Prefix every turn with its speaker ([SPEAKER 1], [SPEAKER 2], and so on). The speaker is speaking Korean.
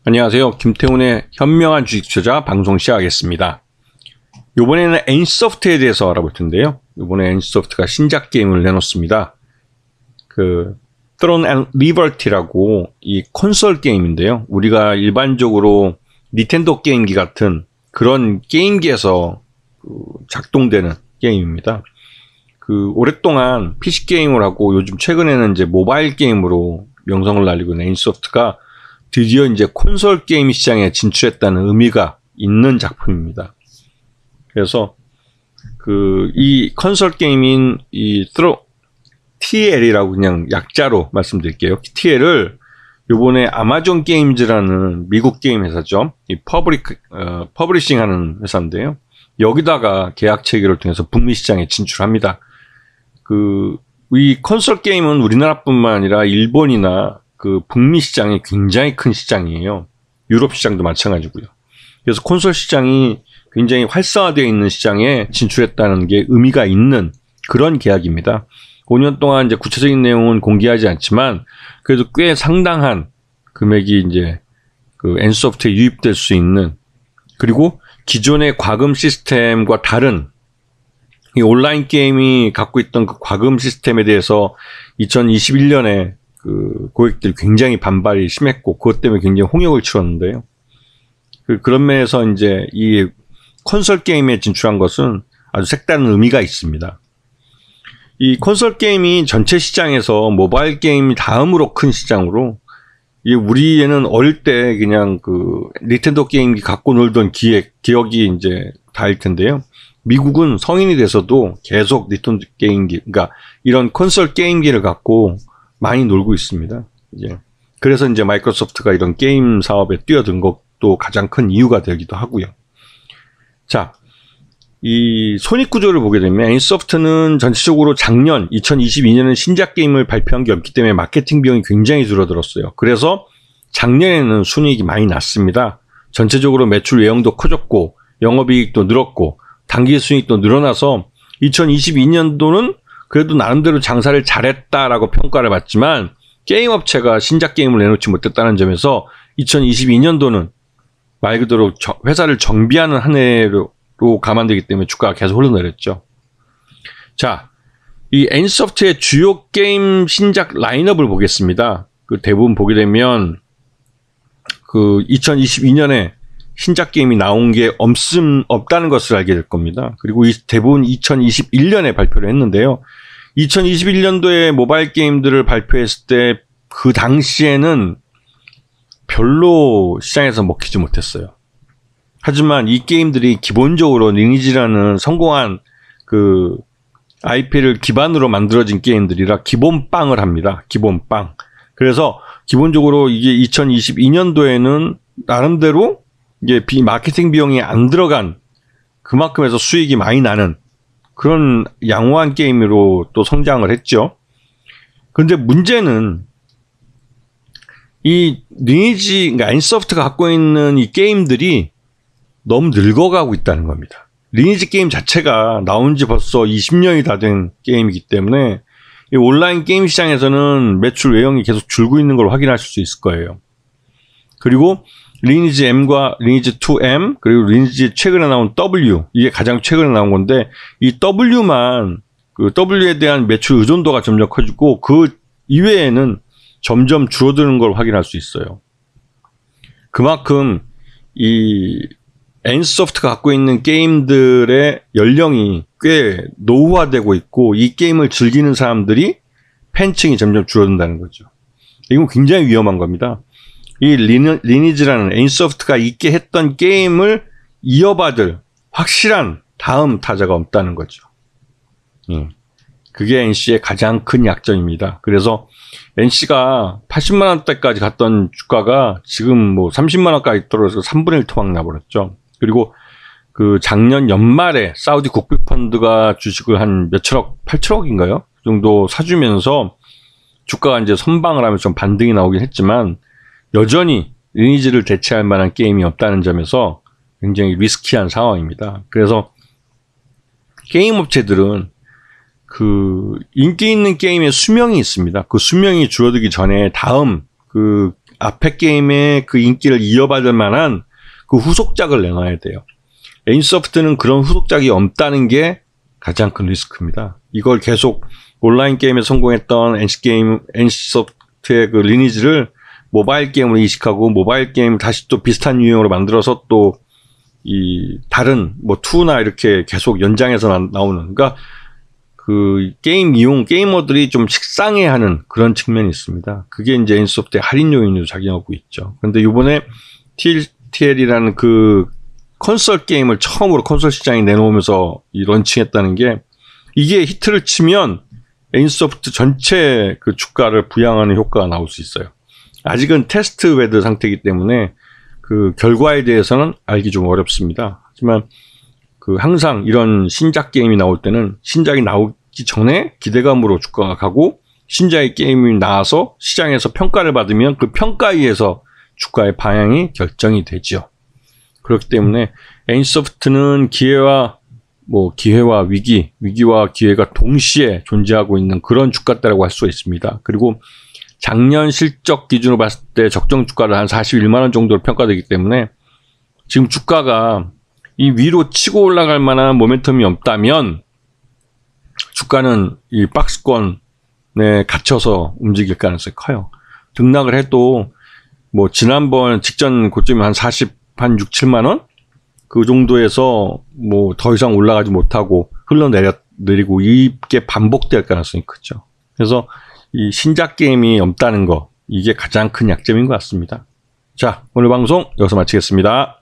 [SPEAKER 1] 안녕하세요. 김태훈의 현명한 주식 투자 방송 시작하겠습니다. 이번에는 NC소프트에 대해서 알아볼 텐데요. 이번에 NC소프트가 신작 게임을 내놓습니다. Throne and Liberty라고 이 콘솔 게임인데요. 우리가 일반적으로 닌텐도 게임기 같은 그런 게임기에서 작동되는 게임입니다. 오랫동안 PC 게임을 하고 요즘 최근에는 이제 모바일 게임으로 명성을 날리고 있는 NC소프트가 드디어 이제 콘솔 게임 시장에 진출했다는 의미가 있는 작품입니다. 그래서 이 콘솔 게임인 이 TL이라고 그냥 약자로 말씀드릴게요. TL을 요번에 아마존 게임즈라는 미국 게임 회사죠. 이 퍼블리싱 하는 회사인데요. 여기다가 계약 체결을 통해서 북미 시장에 진출합니다. 이 콘솔 게임은 우리나라뿐만 아니라 일본이나 북미 시장이 굉장히 큰 시장이에요. 유럽 시장도 마찬가지고요. 그래서 콘솔 시장이 굉장히 활성화되어 있는 시장에 진출했다는 게 의미가 있는 그런 계약입니다. 5년 동안 이제 구체적인 내용은 공개하지 않지만 그래도 꽤 상당한 금액이 이제 NC소프트에 유입될 수 있는, 그리고 기존의 과금 시스템과 다른 이 온라인 게임이 갖고 있던 그 과금 시스템에 대해서 2021년에 고객들이 굉장히 반발이 심했고 그것 때문에 굉장히 홍역을 치렀는데요. 그런 면에서 이제 이 콘솔 게임에 진출한 것은 아주 색다른 의미가 있습니다. 이 콘솔 게임이 전체 시장에서 모바일 게임이 다음으로 큰 시장으로, 우리에는 어릴 때 그냥 닌텐도 게임기 갖고 놀던 기억이 이제 다일 텐데요. 미국은 성인이 돼서도 계속 닌텐도 게임기, 그러니까 이런 콘솔 게임기를 갖고 많이 놀고 있습니다. 그래서 이제 마이크로소프트가 이런 게임 사업에 뛰어든 것도 가장 큰 이유가 되기도 하고요. 자, 이 손익 구조를 보게 되면 NC소프트는 전체적으로 작년 2022년은 신작 게임을 발표한 게 없기 때문에 마케팅 비용이 굉장히 줄어들었어요. 그래서 작년에는 순이익이 많이 났습니다. 전체적으로 매출 외형도 커졌고 영업이익도 늘었고 당기 순이익도 늘어나서 2022년도는 그래도 나름대로 장사를 잘했다라고 평가를 받지만 게임 업체가 신작 게임을 내놓지 못했다는 점에서 2022년도는 말 그대로 회사를 정비하는 한 해로 감안되기 때문에 주가가 계속 흘러내렸죠. 자, 이 NC소프트의 주요 게임 신작 라인업을 보겠습니다. 대부분 보게 되면 2022년에 신작 게임이 나온 게 없다는 것을 알게 될 겁니다. 그리고 대부분 2021년에 발표를 했는데요. 2021년도에 모바일 게임들을 발표했을 때 그 당시에는 별로 시장에서 먹히지 못했어요. 하지만 이 게임들이 기본적으로 리니지라는 성공한 IP를 기반으로 만들어진 게임들이라 기본빵을 합니다. 기본빵. 그래서 기본적으로 이게 2022년도에는 나름대로 이게 마케팅 비용이 안 들어간 그만큼 해서 수익이 많이 나는 그런 양호한 게임으로 또 성장을 했죠. 그런데 문제는 이 리니지, 그러니까 NC소프트가 갖고 있는 이 게임들이 너무 늙어가고 있다는 겁니다. 리니지 게임 자체가 나온 지 벌써 20년이 다 된 게임이기 때문에 이 온라인 게임 시장에서는 매출 외형이 계속 줄고 있는 걸 확인하실 수 있을 거예요. 그리고 리니지 M과 리니지 2M, 그리고 리니지 최근에 나온 W, 이게 가장 최근에 나온 건데 이 W만 W에 대한 매출 의존도가 점점 커지고 그 이외에는 점점 줄어드는 걸 확인할 수 있어요. 그만큼 이 NC소프트가 갖고 있는 게임들의 연령이 꽤 노후화되고 있고 이 게임을 즐기는 사람들이 팬층이 점점 줄어든다는 거죠. 이건 굉장히 위험한 겁니다. 이 리니지라는 NC소프트가 있게 했던 게임을 이어받을 확실한 다음 타자가 없다는 거죠. 그게 NC의 가장 큰 약점입니다. 그래서 NC가 80만 원대까지 갔던 주가가 지금 뭐 30만 원까지 떨어져서 3분의 1 토막 나버렸죠. 그리고 작년 연말에 사우디 국비펀드가 주식을 한 몇천억, 8천억인가요? 그 정도 사주면서 주가가 이제 선방을 하면서 좀 반등이 나오긴 했지만 여전히 리니지를 대체할 만한 게임이 없다는 점에서 굉장히 리스키한 상황입니다. 그래서 게임 업체들은 인기 있는 게임의 수명이 있습니다. 그 수명이 줄어들기 전에 다음 앞에 게임의 그 인기를 이어받을 만한 그 후속작을 내놔야 돼요. NC소프트는 그런 후속작이 없다는 게 가장 큰 리스크입니다. 이걸 계속 온라인 게임에 성공했던 NC소프트의 그 리니지를 모바일 게임으로 이식하고 모바일 게임 다시 또 비슷한 유형으로 만들어서 또 이 다른 뭐 2나 이렇게 계속 연장해서 나오는, 그러니까 그 게임 이용 게이머들이 좀 식상해하는 그런 측면이 있습니다. 그게 이제 NC소프트의 할인 요인으로 작용하고 있죠. 그런데 이번에 TL이라는 그 콘솔 게임을 처음으로 콘솔 시장에 내놓으면서 이 런칭했다는 게, 이게 히트를 치면 NC소프트 전체 그 주가를 부양하는 효과가 나올 수 있어요. 아직은 테스트 베드 상태이기 때문에 그 결과에 대해서는 알기 좀 어렵습니다. 하지만 그 항상 이런 신작 게임이 나올 때는 신작이 나오기 전에 기대감으로 주가가 가고, 신작의 게임이 나와서 시장에서 평가를 받으면 그 평가에 의해서 주가의 방향이 결정이 되죠. 그렇기 때문에 NC소프트는 기회와 위기, 위기와 기회가 동시에 존재하고 있는 그런 주가대라고 할 수 있습니다. 그리고 작년 실적 기준으로 봤을 때 적정 주가를 한 41만 원 정도로 평가되기 때문에 지금 주가가 이 위로 치고 올라갈 만한 모멘텀이 없다면 주가는 이 박스권에 갇혀서 움직일 가능성이 커요. 등락을 해도 뭐 지난번 직전 고점이 한 6, 7만 원? 그 정도에서 뭐 더 이상 올라가지 못하고 흘러내리고 이게 반복될 가능성이 크죠. 그래서 이 신작 게임이 없다는 거, 이게 가장 큰 약점인 것 같습니다. 자, 오늘 방송 여기서 마치겠습니다.